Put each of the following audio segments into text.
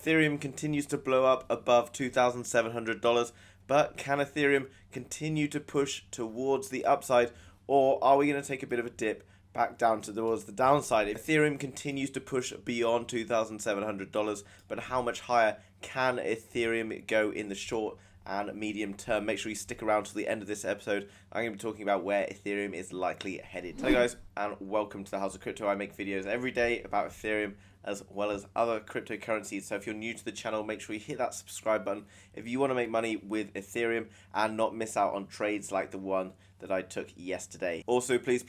Ethereum continues to blow up above $2,700, but can Ethereum continue to push towards the upside, or are we going to take a bit of a dip back down towards the downside? If Ethereum continues to push beyond $2,700, but how much higher can Ethereum go in the short and medium term? Make sure you stick around to the end of this episode. I'm going to be talking about where Ethereum is likely headed. Hello guys, and welcome to the House of Crypto. I make videos every day about Ethereum as well as other cryptocurrencies. So if you're new to the channel, make sure you hit that subscribe button if you want to make money with Ethereum and not miss out on trades like the one that I took yesterday. Also, please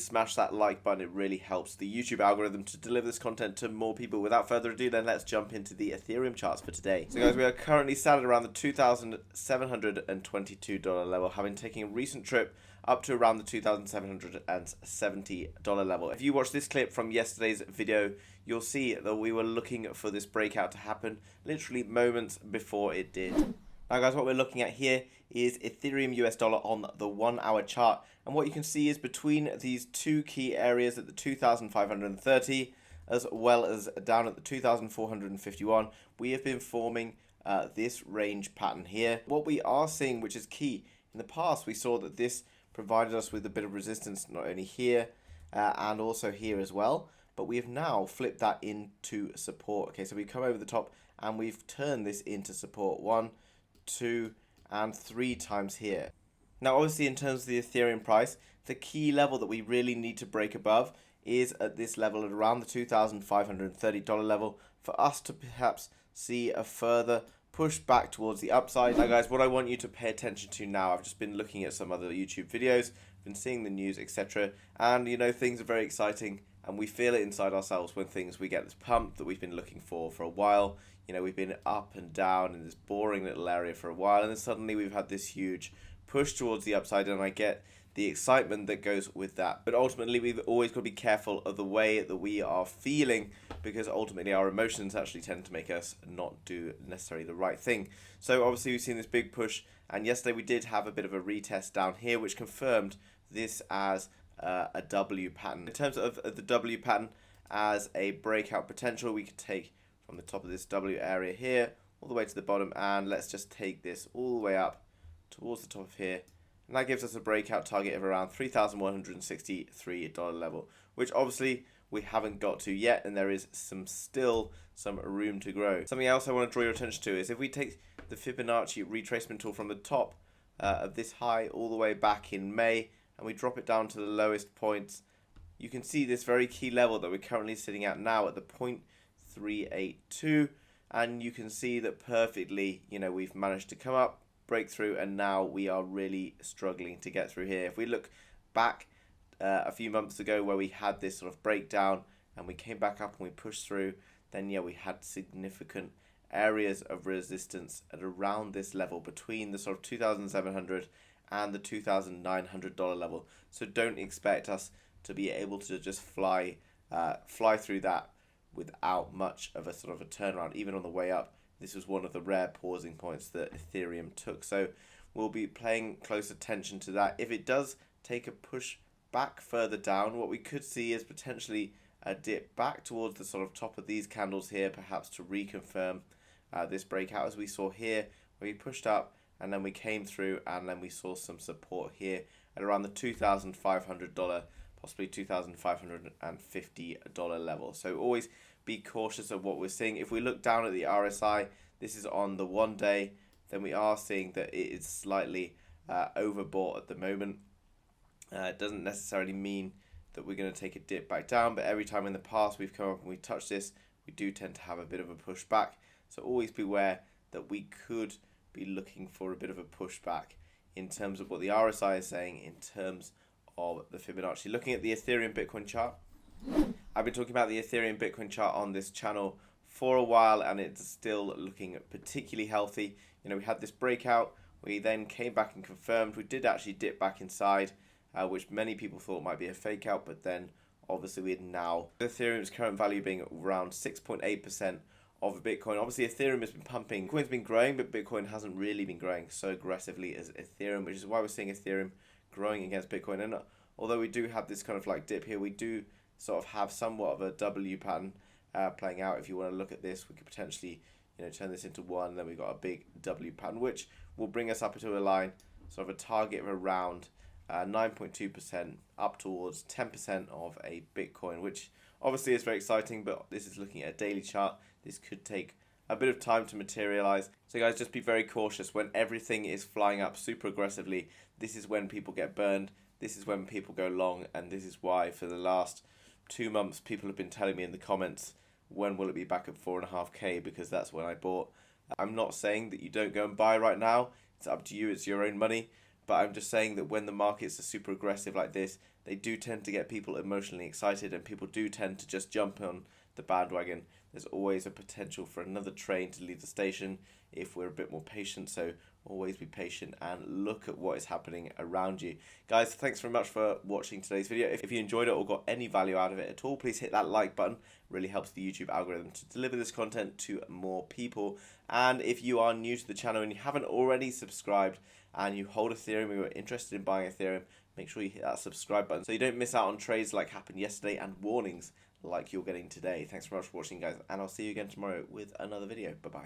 smash that like button. It really helps the YouTube algorithm to deliver this content to more people. Without further ado, then let's jump into the Ethereum charts for today. So guys, we are currently sat at around the $2,722 level, having taken a recent trip up to around the $2,770 level. If you watch this clip from yesterday's video, you'll see that we were looking for this breakout to happen literally moments before it did. Now guys, what we're looking at here is Ethereum US dollar on the 1 hour chart, and what you can see is between these two key areas at the 2,530 as well as down at the 2,451, we have been forming this range pattern here. What we are seeing, which is key, in the past we saw that this provided us with a bit of resistance not only here and also here as well, but we have now flipped that into support. Okay, so we've come over the top and we've turned this into support 1, 2 and 3 times here. Now obviously in terms of the Ethereum price, the key level that we really need to break above is at this level at around the $2,530 level for us to perhaps see a further push back towards the upside. Now guys, what I want you to pay attention to now, I've just been looking at some other YouTube videos, been seeing the news, etc. And you know, things are very exciting and we feel it inside ourselves when we get this pump that we've been looking for a while. You know, we've been up and down in this boring little area for a while, and then suddenly we've had this huge push towards the upside, and I get the excitement that goes with that. But ultimately, we've always got to be careful of the way that we are feeling, because ultimately our emotions actually tend to make us not do necessarily the right thing. So obviously we've seen this big push, and yesterday we did have a bit of a retest down here, which confirmed this as a W pattern. In terms of the W pattern as a breakout potential, we could take from the top of this W area here all the way to the bottom, and let's just take this all the way up towards the top of here, and that gives us a breakout target of around $3,163 level, which obviously we haven't got to yet, and there is still some room to grow. Something else I want to draw your attention to is if we take the Fibonacci retracement tool from the top of this high all the way back in May, and we drop it down to the lowest points, you can see this very key level that we're currently sitting at now at the 0.382, and you can see that perfectly, you know, we've managed to come up, break through, and now we are really struggling to get through here. If we look back a few months ago where we had this sort of breakdown and we came back up and we pushed through, then yeah, we had significant areas of resistance at around this level between the sort of $2,700 and the $2,900 level. So don't expect us to be able to just fly through that without much of a sort of a turnaround. Even on the way up, this was one of the rare pausing points that Ethereum took. So we'll be paying close attention to that. If it does take a push back further down, what we could see is potentially a dip back towards the sort of top of these candles here, perhaps to reconfirm this breakout, as we saw here, where we pushed up and then we came through, and then we saw some support here at around the $2,500, possibly $2,550 level. So always be cautious of what we're seeing. If we look down at the RSI, this is on the 1 day, then we are seeing that it is slightly overbought at the moment. It doesn't necessarily mean that we're going to take a dip back down, but every time in the past we've come up and we touched this, we do tend to have a bit of a pushback. So always beware that we could be looking for a bit of a pushback in terms of what the RSI is saying in terms of the Fibonacci. Looking at the Ethereum Bitcoin chart, I've been talking about the Ethereum Bitcoin chart on this channel for a while, and it's still looking particularly healthy. You know, we had this breakout, we then came back and confirmed. We did actually dip back inside, which many people thought might be a fake out, but then obviously we had now Ethereum's current value being around 6.8% of Bitcoin. Obviously Ethereum has been pumping, Bitcoin's been growing, but Bitcoin hasn't really been growing so aggressively as Ethereum, which is why we're seeing Ethereum growing against Bitcoin. And although we do have this kind of like dip here, we do sort of have somewhat of a W pattern playing out. If you want to look at this, we could potentially turn this into 1, then we've got a big W pattern, which will bring us up into a line, sort of a target of around 9.2% up towards 10% of a Bitcoin, which obviously is very exciting, but this is looking at a daily chart. This could take a bit of time to materialize. So guys, just be very cautious. When everything is flying up super aggressively, this is when people get burned. This is when people go long, and this is why for the last 2 months people have been telling me in the comments, when will it be back at 4.5k, because that's when I bought. I'm not saying that you don't go and buy right now. It's up to you. It's your own money. But I'm just saying that when the markets are super aggressive like this, they do tend to get people emotionally excited, and people do tend to just jump on the bandwagon. There's always a potential for another train to leave the station if we're a bit more patient. So always be patient and look at what is happening around you. Guys, thanks very much for watching today's video. If you enjoyed it or got any value out of it at all, please hit that like button. It really helps the YouTube algorithm to deliver this content to more people. And if you are new to the channel and you haven't already subscribed and you hold Ethereum or you're interested in buying Ethereum, make sure you hit that subscribe button so you don't miss out on trades like happened yesterday and warnings like you're getting today. Thanks very much for watching, guys, and I'll see you again tomorrow with another video. Bye-bye.